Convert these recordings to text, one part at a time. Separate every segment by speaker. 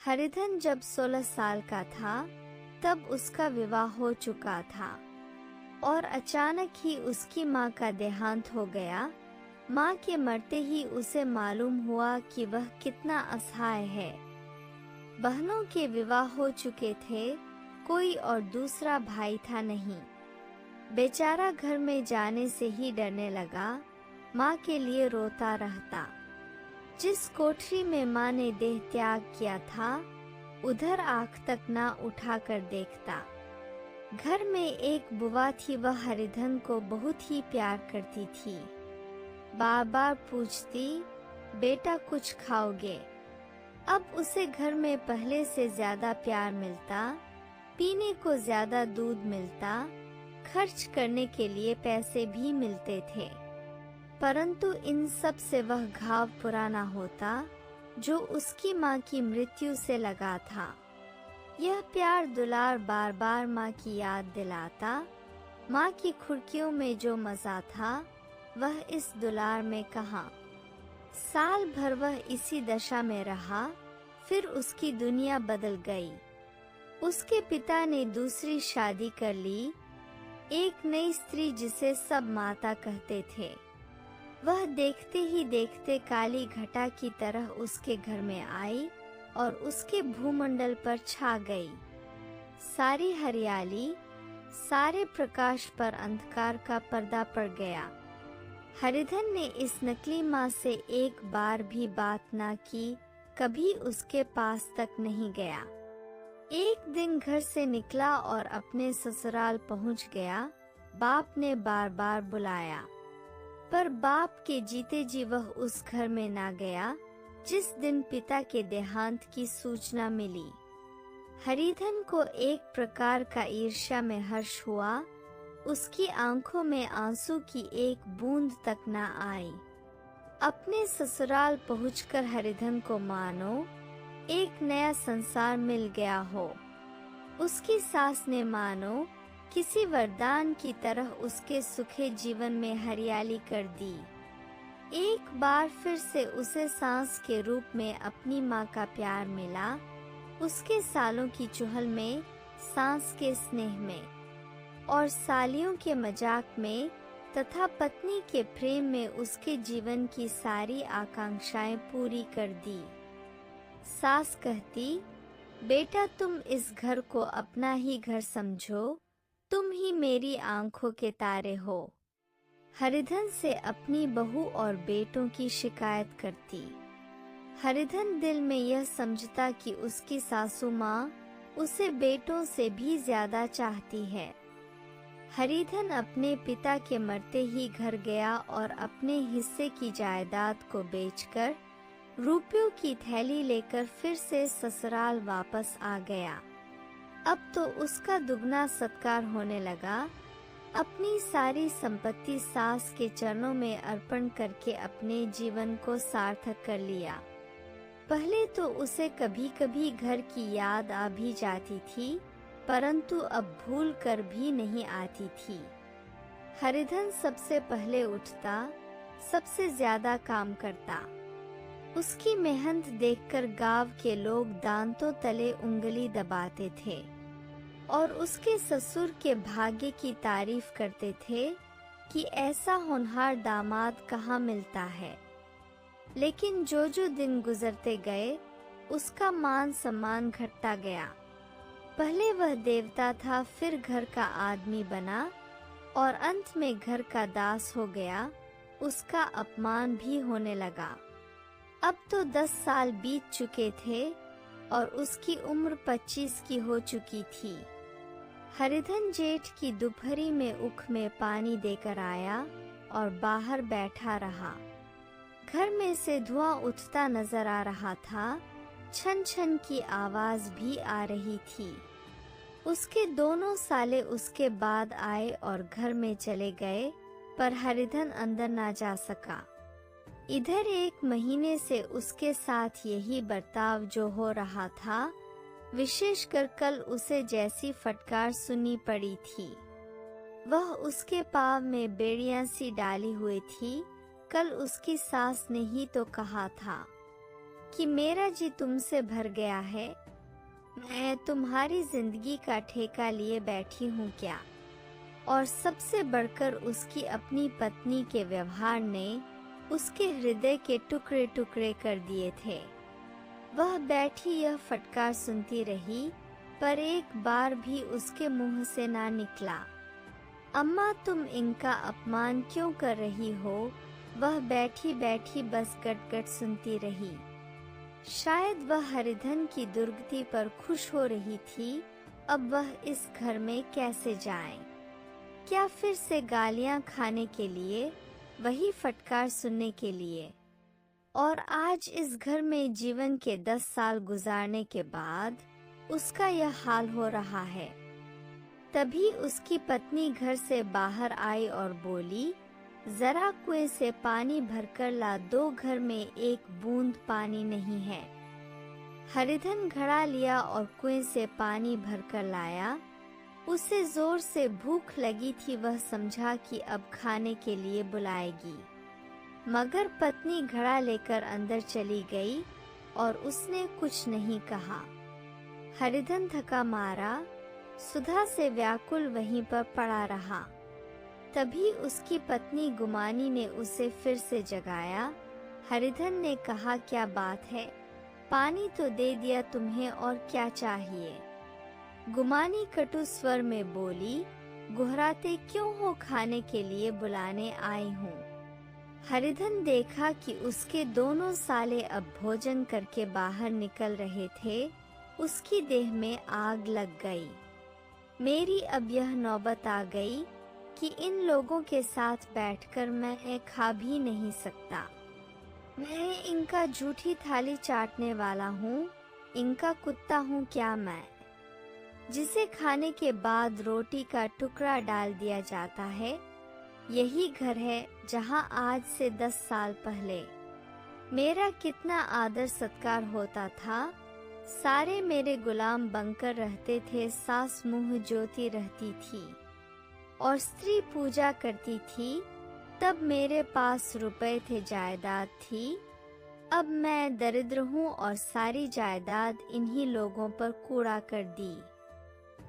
Speaker 1: हरिधन जब 16 साल का था तब उसका विवाह हो चुका था और अचानक ही उसकी माँ का देहांत हो गया। माँ के मरते ही उसे मालूम हुआ कि वह कितना असहाय है। बहनों के विवाह हो चुके थे, कोई और दूसरा भाई था नहीं। बेचारा घर में जाने से ही डरने लगा, माँ के लिए रोता रहता। जिस कोठरी में माँ ने देह त्याग किया था उधर आँख तक ना उठाकर देखता। घर में एक बुआ थी, वह हरिधन को बहुत ही प्यार करती थी। बार बार पूछती, बेटा कुछ खाओगे? अब उसे घर में पहले से ज्यादा प्यार मिलता, पीने को ज्यादा दूध मिलता, खर्च करने के लिए पैसे भी मिलते थे। परंतु इन सब से वह घाव पूरा ना होता जो उसकी माँ की मृत्यु से लगा था। यह प्यार दुलार बार बार माँ की याद दिलाता। माँ की खुरकियों में जो मजा था वह इस दुलार में कहाँ। साल भर वह इसी दशा में रहा, फिर उसकी दुनिया बदल गई। उसके पिता ने दूसरी शादी कर ली, एक नई स्त्री जिसे सब माता कहते थे। वह देखते ही देखते काली घटा की तरह उसके घर में आई और उसके भूमंडल पर छा गई। सारी हरियाली, सारे प्रकाश पर अंधकार का पर्दा पड़ गया। हरिधन ने इस नकली माँ से एक बार भी बात ना की, कभी उसके पास तक नहीं गया। एक दिन घर से निकला और अपने ससुराल पहुँच गया। बाप ने बार बार बुलाया, पर बाप के जीते जी वह उस घर में ना गया जिस दिन पिता के देहांत की सूचना मिली। हरिधन को एक प्रकार का ईर्ष्या में हर्ष हुआ। उसकी आंखों में आंसू की एक बूंद तक न आई। अपने ससुराल पहुंचकर हरिधन को मानो एक नया संसार मिल गया हो। उसकी सास ने मानो किसी वरदान की तरह उसके सुखे जीवन में हरियाली कर दी। एक बार फिर से उसे सांस के रूप में अपनी माँ का प्यार मिला, उसके सालों की चुहल में, सांस के स्नेह में और सालियों के मजाक में तथा पत्नी के प्रेम में उसके जीवन की सारी आकांक्षाएं पूरी कर दी। सास कहती, बेटा तुम इस घर को अपना ही घर समझो, तुम ही मेरी आंखों के तारे हो। हरिधन से अपनी बहू और बेटों की शिकायत करती। हरिधन दिल में यह समझता कि उसकी सासू माँ उसे बेटों से भी ज्यादा चाहती है। हरिधन अपने पिता के मरते ही घर गया और अपने हिस्से की जायदाद को बेचकर रुपयों की थैली लेकर फिर से ससुराल वापस आ गया। अब तो उसका दुगना सत्कार होने लगा। अपनी सारी संपत्ति सास के चरणों में अर्पण करके अपने जीवन को सार्थक कर लिया। पहले तो उसे कभी कभी घर की याद आ भी जाती थी, परंतु अब भूल कर भी नहीं आती थी। हरिधन सबसे पहले उठता, सबसे ज्यादा काम करता। उसकी मेहनत देखकर गांव के लोग दांतों तले उंगली दबाते थे और उसके ससुर के भाग्य की तारीफ करते थे कि ऐसा होनहार दामाद कहाँ मिलता है। लेकिन जो जो दिन गुजरते गए उसका मान सम्मान घटता गया। पहले वह देवता था, फिर घर का आदमी बना और अंत में घर का दास हो गया। उसका अपमान भी होने लगा। अब तो 10 साल बीत चुके थे और उसकी उम्र 25 की हो चुकी थी। हरिधन जेठ की दोपहरी में उख में पानी देकर आया और बाहर बैठा रहा। घर में से धुआं उठता नजर आ रहा था, छन छन की आवाज भी आ रही थी। उसके दोनों साले उसके बाद आए और घर में चले गए, पर हरिधन अंदर ना जा सका। इधर 1 महीने से उसके साथ यही बर्ताव जो हो रहा था, विशेषकर कल उसे जैसी फटकार सुनी पड़ी थी। वह उसके पाँव में बेड़ियां सी डाली हुई थी। कल उसकी सास ने ही तो कहा था कि मेरा जी तुमसे भर गया है। मैं तुम्हारी जिंदगी का ठेका लिए बैठी हूँ क्या? और सबसे बढ़कर उसकी अपनी पत्नी के व्यवहार ने उसके हृदय के टुकड़े टुकड़े कर दिए थे। वह बैठी यह फटकार सुनती रही, पर एक बार भी उसके मुंह से ना निकला। अम्मा, तुम इनका अपमान क्यों कर रही हो? वह बैठी बैठी बस गट सुनती रही। शायद वह हरिधन की दुर्गति पर खुश हो रही थी। अब वह इस घर में कैसे जाए? क्या फिर से गालियां खाने के लिए, वही फटकार सुनने के लिए? और आज इस घर में जीवन के 10 साल गुजारने के बाद उसका यह हाल हो रहा है। तभी उसकी पत्नी घर से बाहर आई और बोली, जरा कुएं से पानी भरकर ला दो, घर में एक बूंद पानी नहीं है। हरिधन घड़ा लिया और कुएं से पानी भरकर लाया। उसे जोर से भूख लगी थी। वह समझा कि अब खाने के लिए बुलाएगी, मगर पत्नी घड़ा लेकर अंदर चली गई और उसने कुछ नहीं कहा। हरिधन थका मारा सुधा से व्याकुल वहीं पर पड़ा रहा। तभी उसकी पत्नी गुमानी ने उसे फिर से जगाया। हरिधन ने कहा, क्या बात है? पानी तो दे दिया तुम्हें, और क्या चाहिए? गुमानी कटु स्वर में बोली, गुहराते क्यों हो? खाने के लिए बुलाने आई हूँ। हरिधन देखा कि उसके दोनों साले अब भोजन करके बाहर निकल रहे थे। उसकी देह में आग लग गई। मेरी अब यह नौबत आ गई कि इन लोगों के साथ बैठकर मैं खा भी नहीं सकता। मैं इनका झूठी थाली चाटने वाला हूँ, इनका कुत्ता हूँ क्या मैं, जिसे खाने के बाद रोटी का टुकड़ा डाल दिया जाता है। यही घर है जहाँ आज से 10 साल पहले मेरा कितना आदर सत्कार होता था। सारे मेरे गुलाम बनकर रहते थे। सास मुंह जोती रहती थी और स्त्री पूजा करती थी। तब मेरे पास रुपए थे, जायदाद थी। अब मैं दरिद्र हूँ और सारी जायदाद इन्हीं लोगों पर कूड़ा कर दी।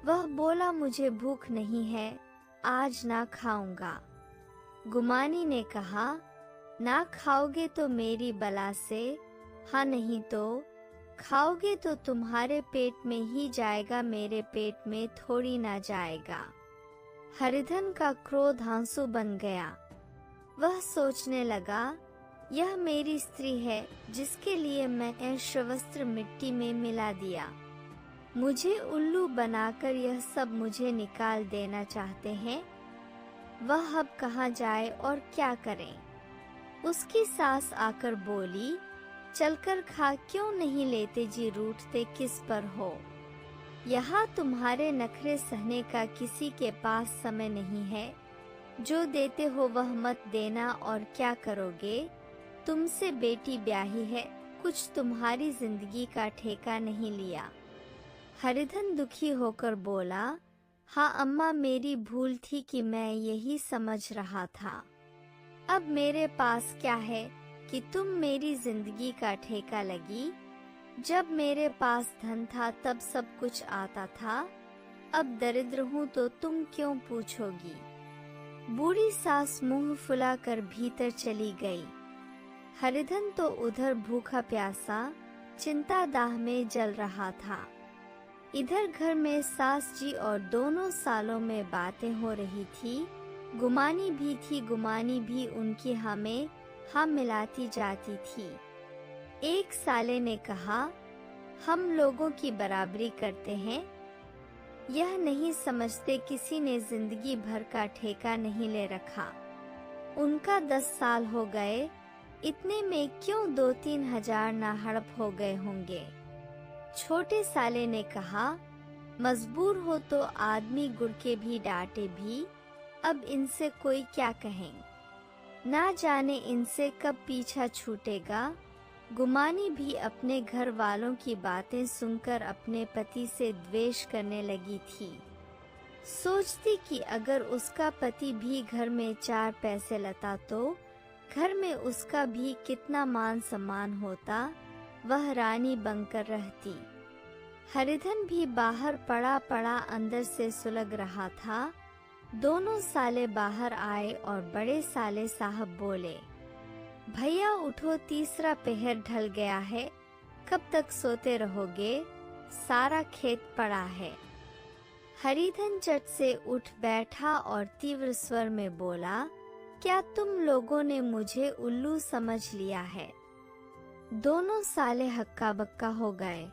Speaker 1: वह बोला, मुझे भूख नहीं है, आज ना खाऊंगा। गुमानी ने कहा, ना खाओगे तो मेरी बला से, हाँ नहीं तो खाओगे तो तुम्हारे पेट में ही जाएगा, मेरे पेट में थोड़ी ना जाएगा। हरिधन का क्रोध आंसू बन गया। वह सोचने लगा, यह मेरी स्त्री है जिसके लिए मैं श्रवस्त्र मिट्टी में मिला दिया। मुझे उल्लू बनाकर यह सब मुझे निकाल देना चाहते हैं। वह अब कहाँ जाए और क्या करें? उसकी सास आकर बोली, चलकर खा क्यों नहीं लेते जी, रूठते किस पर हो? यहाँ तुम्हारे नखरे सहने का किसी के पास समय नहीं है। जो देते हो वह मत देना, और क्या करोगे? तुमसे बेटी ब्याही है, कुछ तुम्हारी जिंदगी का ठेका नहीं लिया। हरिधन दुखी होकर बोला, हाँ अम्मा, मेरी भूल थी कि मैं यही समझ रहा था। अब मेरे पास क्या है कि तुम मेरी जिंदगी का ठेका लगी? जब मेरे पास धन था तब सब कुछ आता था। अब दरिद्र हूँ तो तुम क्यों पूछोगी? बूढ़ी सास मुंह फुलाकर भीतर चली गई। हरिधन तो उधर भूखा प्यासा चिंता दाह में जल रहा था। इधर घर में सास जी और दोनों सालों में बातें हो रही थी। गुमानी भी थी। गुमानी भी उनकी हमें हाँ मिलाती जाती थी। एक साले ने कहा, हम लोगों की बराबरी करते हैं। यह नहीं समझते किसी ने जिंदगी भर का ठेका नहीं ले रखा। उनका 10 साल हो गए, इतने में क्यों 2-3 हजार ना हड़प हो गए होंगे। छोटे साले ने कहा, मजबूर हो तो आदमी गुड़ के भी डांटे भी, अब इनसे कोई क्या कहें। ना जाने इनसे कब पीछा छूटेगा। गुमानी भी अपने घर वालों की बातें सुनकर अपने पति से द्वेष करने लगी थी। सोचती कि अगर उसका पति भी घर में 4 पैसे लाता तो घर में उसका भी कितना मान सम्मान होता। वह रानी बनकर रहती। हरिधन भी बाहर पड़ा पड़ा अंदर से सुलग रहा था। दोनों साले बाहर आए और बड़े साले साहब बोले, भैया उठो, तीसरा पहर ढल गया है, कब तक सोते रहोगे, सारा खेत पड़ा है। हरिधन चट से उठ बैठा और तीव्र स्वर में बोला, क्या तुम लोगों ने मुझे उल्लू समझ लिया है? दोनों साले हक्का बक्का हो गए।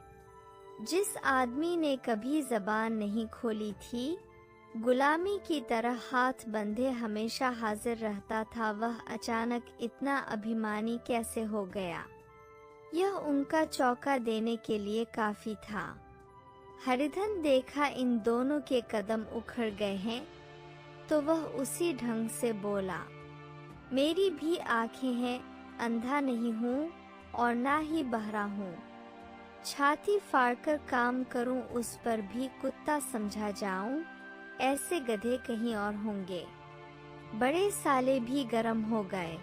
Speaker 1: जिस आदमी ने कभी जबान नहीं खोली थी, गुलामी की तरह हाथ बंधे हमेशा हाजिर रहता था, वह अचानक इतना अभिमानी कैसे हो गया? यह उनका चौंका देने के लिए काफी था। हरिधन देखा इन दोनों के कदम उखड़ गए हैं, तो वह उसी ढंग से बोला, मेरी भी आंखें हैं, अंधा नहीं हूँ और ना ही बहरा हूँ। छाती फाड़कर काम करूँ, उस पर भी कुत्ता समझा जाऊं, ऐसे गधे कहीं और होंगे। बड़े साले भी गर्म हो गए।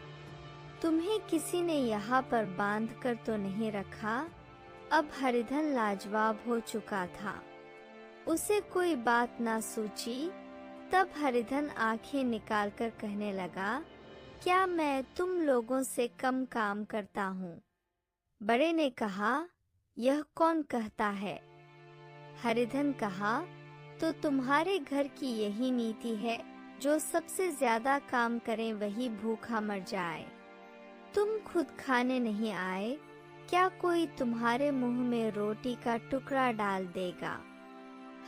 Speaker 1: तुम्हें किसी ने यहाँ पर बांध कर तो नहीं रखा? अब हरिधन लाजवाब हो चुका था, उसे कोई बात ना सूझी। तब हरिधन आंखें निकालकर कहने लगा, क्या मैं तुम लोगों से कम काम करता हूँ? बड़े ने कहा, यह कौन कहता है? हरिधन कहा, तो तुम्हारे घर की यही नीति है, जो सबसे ज्यादा काम करे वही भूखा मर जाए। तुम खुद खाने नहीं आए, क्या कोई तुम्हारे मुंह में रोटी का टुकड़ा डाल देगा?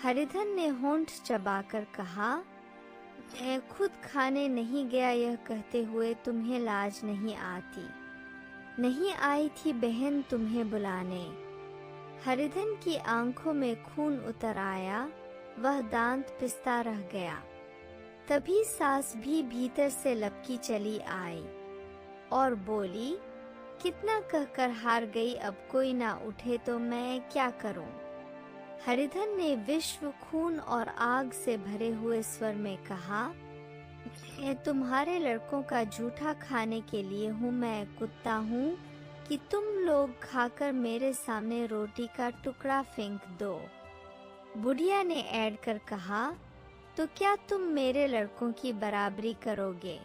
Speaker 1: हरिधन ने होंठ चबाकर कहा, मैं खुद खाने नहीं गया, यह कहते हुए तुम्हें लाज नहीं आती? नहीं आई थी बहन तुम्हें बुलाने। हरिधन की आंखों में खून उतर आया, वह दांत पिसता रह गया। तभी सास भी भीतर से लपकी चली आई और बोली, कितना कहकर हार गई, अब कोई ना उठे तो मैं क्या करूं? हरिधन ने विश्व खून और आग से भरे हुए स्वर में कहा, मैं तुम्हारे लड़कों का जूठा खाने के लिए हूँ, मैं कुत्ता हूँ कि तुम लोग खाकर मेरे सामने रोटी का टुकड़ा फेंक दो? बुढ़िया ने ऐड कर कहा, तो क्या तुम मेरे लड़कों की बराबरी करोगे?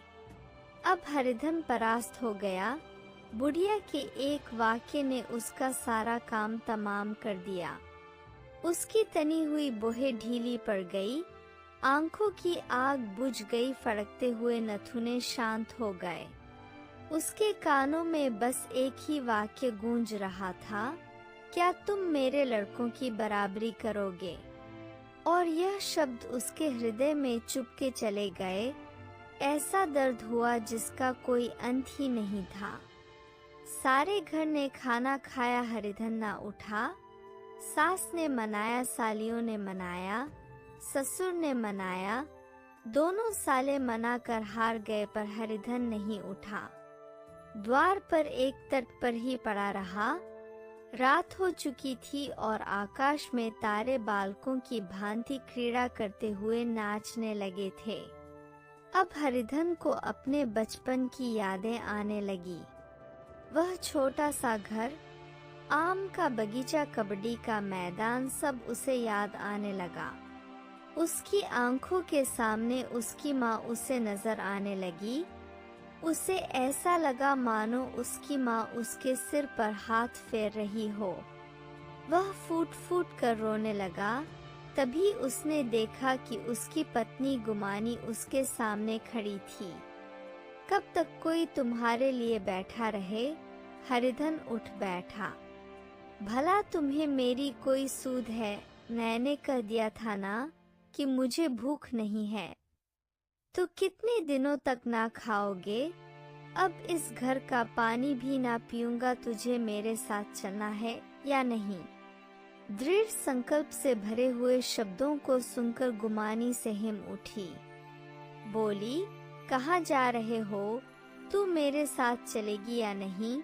Speaker 1: अब हरिधन परास्त हो गया। बुढ़िया के एक वाक्य ने उसका सारा काम तमाम कर दिया। उसकी तनी हुई बोहे ढीली पड़ गई, आंखों की आग बुझ गई, फड़कते हुए नथुने शांत हो गए। उसके कानों में बस एक ही वाक्य गूंज रहा था, क्या तुम मेरे लड़कों की बराबरी करोगे? और यह शब्द उसके हृदय में चुपके चले गए। ऐसा दर्द हुआ जिसका कोई अंत ही नहीं था। सारे घर ने खाना खाया, हरिधन ना उठा। सास ने मनाया, सालियों ने मनाया, ससुर ने मनाया, दोनों साले मना कर हार गए, पर हरिधन नहीं उठा। द्वार पर एक तट पर ही पड़ा रहा। रात हो चुकी थी और आकाश में तारे बालकों की भांति क्रीड़ा करते हुए नाचने लगे थे। अब हरिधन को अपने बचपन की यादें आने लगी। वह छोटा सा घर, आम का बगीचा, कबड्डी का मैदान, सब उसे याद आने लगा। उसकी आंखों के सामने उसकी माँ उसे नजर आने लगी। उसे ऐसा लगा मानो उसकी माँ उसके सिर पर हाथ फेर रही हो। वह फूट फूट कर रोने लगा। तभी उसने देखा कि उसकी पत्नी गुमानी उसके सामने खड़ी थी। कब तक कोई तुम्हारे लिए बैठा रहे? हरिधन उठ बैठा। भला तुम्हें मेरी कोई सूध है? मैंने कह दिया था ना कि मुझे भूख नहीं है। तो कितने दिनों तक ना खाओगे? अब इस घर का पानी भी ना पीऊंगा। तुझे मेरे साथ चलना है या नहीं? दृढ़ संकल्प से भरे हुए शब्दों को सुनकर गुमानी से हिम उठी। बोली, कहाँ जा रहे हो? तू मेरे साथ चलेगी या नहीं?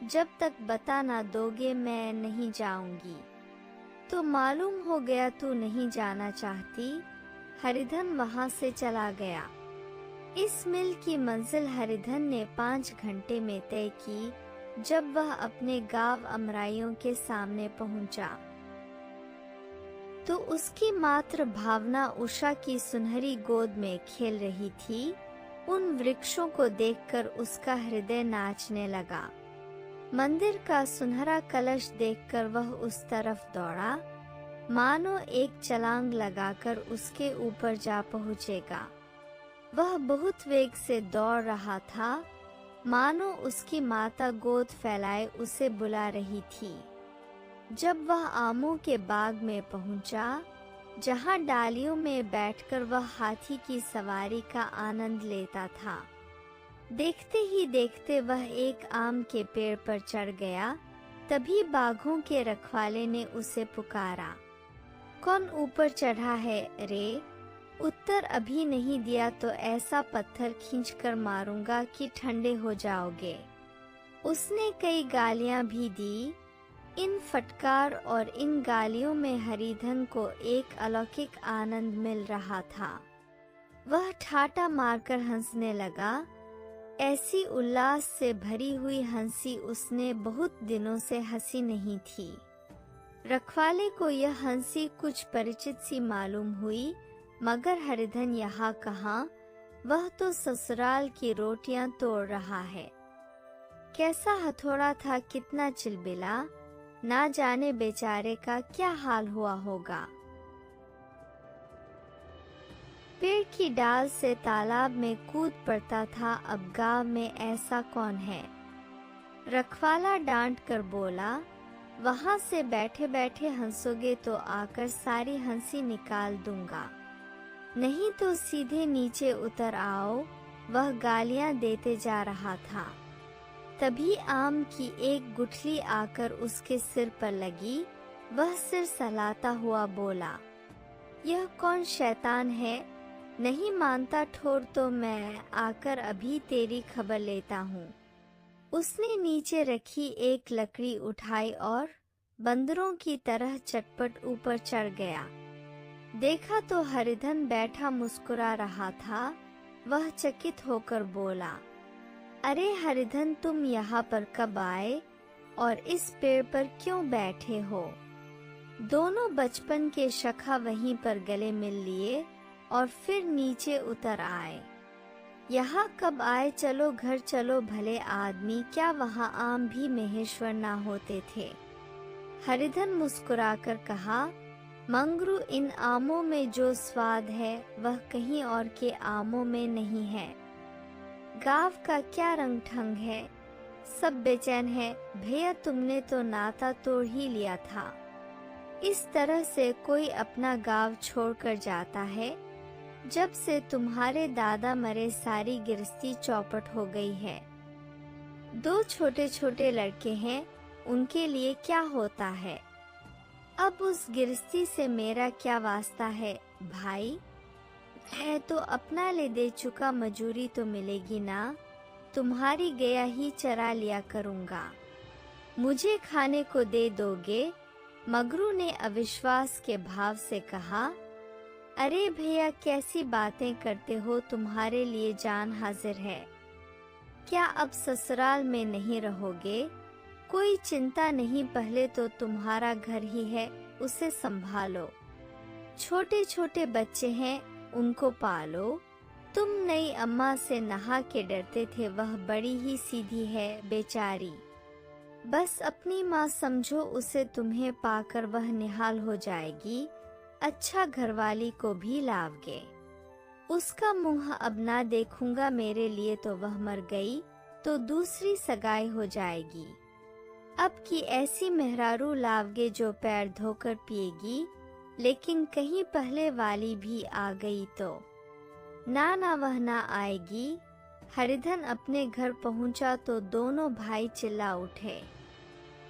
Speaker 1: जब तक बता ना दोगे मैं नहीं जाऊंगी। तो मालूम हो गया तू नहीं जाना चाहती। हरिधन वहां से चला गया। इस मिल की मंजिल हरिधन ने 5 घंटे में तय की। जब वह अपने गांव अमराइयों के सामने पहुंचा तो उसकी मात्र भावना उषा की सुनहरी गोद में खेल रही थी। उन वृक्षों को देखकर उसका हृदय नाचने लगा। मंदिर का सुनहरा कलश देखकर वह उस तरफ दौड़ा, मानो एक छलांग लगाकर उसके ऊपर जा पहुंचेगा। वह बहुत वेग से दौड़ रहा था, मानो उसकी माता गोद फैलाए उसे बुला रही थी। जब वह आमों के बाग में पहुंचा, जहां डालियों में बैठकर वह हाथी की सवारी का आनंद लेता था, देखते ही देखते वह एक आम के पेड़ पर चढ़ गया। तभी बाघों के रखवाले ने उसे पुकारा, कौन ऊपर चढ़ा है रे? उत्तर अभी नहीं दिया तो ऐसा पत्थर खींचकर मारूंगा कि ठंडे हो जाओगे। उसने कई गालियां भी दी। इन फटकार और इन गालियों में हरिधन को एक अलौकिक आनंद मिल रहा था। वह ठाटा मारकर हंसने लगा। ऐसी उल्लास से भरी हुई हंसी उसने बहुत दिनों से हंसी नहीं थी। रखवाले को यह हंसी कुछ परिचित सी मालूम हुई, मगर हरिधन यहाँ कहाँ, वह तो ससुराल की रोटियां तोड़ रहा है। कैसा हथौड़ा था, कितना चिलबिला, ना जाने बेचारे का क्या हाल हुआ होगा। पेड़ की डाल से तालाब में कूद पड़ता था। अब गांव में ऐसा कौन है? रखवाला डांट कर बोला, वहां से बैठे बैठे हंसोगे तो आकर सारी हंसी निकाल दूंगा, नहीं तो सीधे नीचे उतर आओ। वह गालियां देते जा रहा था। तभी आम की एक गुठली आकर उसके सिर पर लगी। वह सिर सहलाता हुआ बोला, यह कौन शैतान है? नहीं मानता ठोर तो मैं आकर अभी तेरी खबर लेता हूँ। उसने नीचे रखी एक लकड़ी उठाई और बंदरों की तरह चटपट ऊपर चढ़ गया। देखा तो हरिधन बैठा मुस्कुरा रहा था। वह चकित होकर बोला, अरे हरिधन, तुम यहाँ पर कब आए और इस पेड़ पर क्यों बैठे हो? दोनों बचपन के शखा वहीं पर गले मिल लिए और फिर नीचे उतर आए। यहाँ कब आए? चलो घर चलो भले आदमी, क्या वहाँ आम भी महेश्वर ना होते थे? हरिधन मुस्कुराकर कहा, मंगरू, इन आमों में जो स्वाद है वह कहीं और के आमों में नहीं है। गाँव का क्या रंग ठंग है, सब बेचैन है। भैया, तुमने तो नाता तोड़ ही लिया था। इस तरह से कोई अपना गाँव छोड़कर जाता है? जब से तुम्हारे दादा मरे सारी गृहस्थी चौपट हो गई है। 2 छोटे छोटे लड़के हैं, उनके लिए क्या होता है? अब उस गृहस्थी से मेरा क्या वास्ता है भाई? है तो अपना ले दे चुका, मजूरी तो मिलेगी ना। तुम्हारी गया ही चरा लिया करूँगा, मुझे खाने को दे दोगे? मगरू ने अविश्वास के भाव से कहा, अरे भैया, कैसी बातें करते हो, तुम्हारे लिए जान हाजिर है। क्या अब ससुराल में नहीं रहोगे? कोई चिंता नहीं, पहले तो तुम्हारा घर ही है, उसे संभालो। छोटे छोटे बच्चे हैं, उनको पालो। तुम नई अम्मा से नहा के डरते थे, वह बड़ी ही सीधी है बेचारी। बस अपनी माँ समझो उसे, तुम्हें पाकर वह निहाल हो जाएगी। अच्छा घरवाली को भी लाओगे, उसका मुंह अब ना देखूंगा। मेरे लिए तो वह मर गई, तो दूसरी सगाई हो जाएगी। अब की ऐसी मेहरारू लाओगे जो पैर धोकर पिएगी, लेकिन कहीं पहले वाली भी आ गई तो ना वह ना आएगी। हरिधन अपने घर पहुंचा तो दोनों भाई चिल्ला उठे,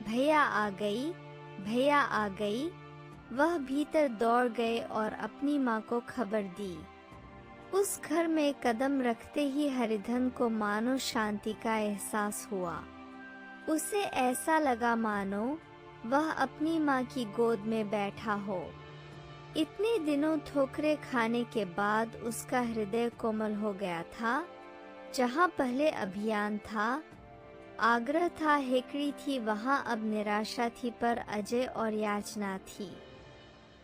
Speaker 1: भैया आ गई, भैया आ गई। वह भीतर दौड़ गए और अपनी माँ को खबर दी। उस घर में कदम रखते ही हरिधन को मानो शांति का एहसास हुआ। उसे ऐसा लगा मानो वह अपनी माँ की गोद में बैठा हो। इतने दिनों ठोकरे खाने के बाद उसका हृदय कोमल हो गया था। जहाँ पहले अभियान था, आग्रह था, हेकड़ी थी वहाँ, अब निराशा थी, पर अजय और याचना थी।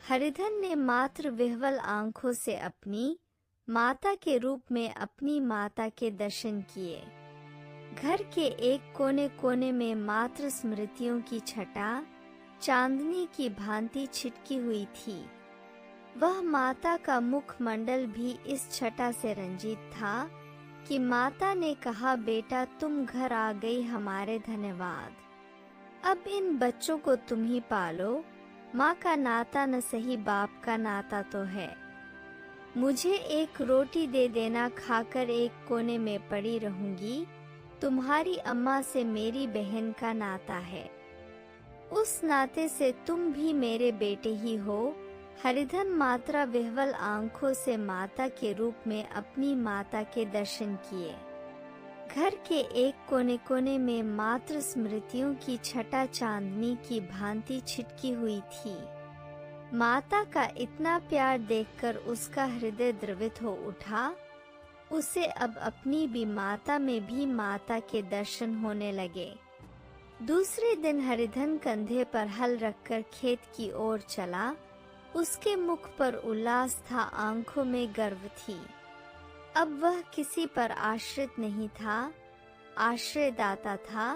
Speaker 1: हरिधन ने मात्र विह्वल आंखों से अपनी माता के रूप में अपनी माता के दर्शन किए। घर के एक कोने कोने में मात्र स्मृतियों की छटा चांदनी की भांति छिटकी हुई थी। वह माता का मुखमंडल भी इस छटा से रंजित था कि माता ने कहा, बेटा तुम घर आ गई, हमारे धन्यवाद। अब इन बच्चों को तुम ही पालो। माँ का नाता न सही, बाप का नाता तो है। मुझे एक रोटी दे देना, खाकर एक कोने में पड़ी रहूंगी। तुम्हारी अम्मा से मेरी बहन का नाता है, उस नाते से तुम भी मेरे बेटे ही हो। हरिधन मात्रा विह्वल आंखों से माता के रूप में अपनी माता के दर्शन किए। घर के एक कोने कोने में मात्र स्मृतियों की छटा चांदनी की भांति छिटकी हुई थी। माता का इतना प्यार देखकर उसका हृदय द्रवित हो उठा। उसे अब अपनी भी माता में भी माता के दर्शन होने लगे। दूसरे दिन हरिधन कंधे पर हल रखकर खेत की ओर चला। उसके मुख पर उल्लास था, आंखों में गर्व थी। अब वह किसी पर आश्रित नहीं था, आश्रयदाता था।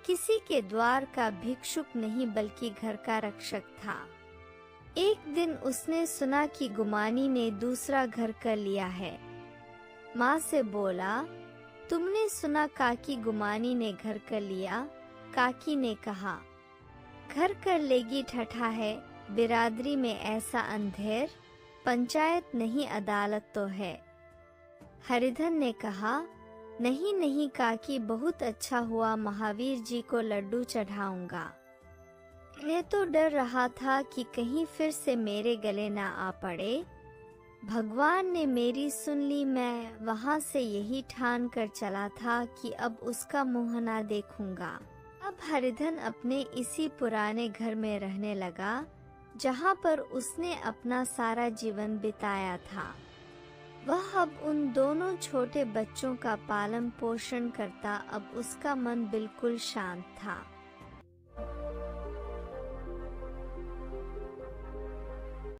Speaker 1: किसी के द्वार का भिक्षुक नहीं, बल्कि घर का रक्षक था। एक दिन उसने सुना कि गुमानी ने दूसरा घर कर लिया है। माँ से बोला, तुमने सुना काकी गुमानी ने घर कर लिया? काकी ने कहा, घर कर लेगी, ठठा है। बिरादरी में ऐसा अंधेर, पंचायत नहीं अदालत तो है। हरिधन ने कहा, नहीं नहीं काकी, बहुत अच्छा हुआ, महावीर जी को लड्डू चढ़ाऊंगा। मैं तो डर रहा था कि कहीं फिर से मेरे गले ना आ पड़े। भगवान ने मेरी सुन ली। मैं वहां से यही ठान कर चला था कि अब उसका मुंह ना देखूंगा। अब हरिधन अपने इसी पुराने घर में रहने लगा, जहाँ पर उसने अपना सारा जीवन बिताया था। वह अब उन दोनों छोटे बच्चों का पालन पोषण करता। अब उसका मन बिल्कुल शांत था।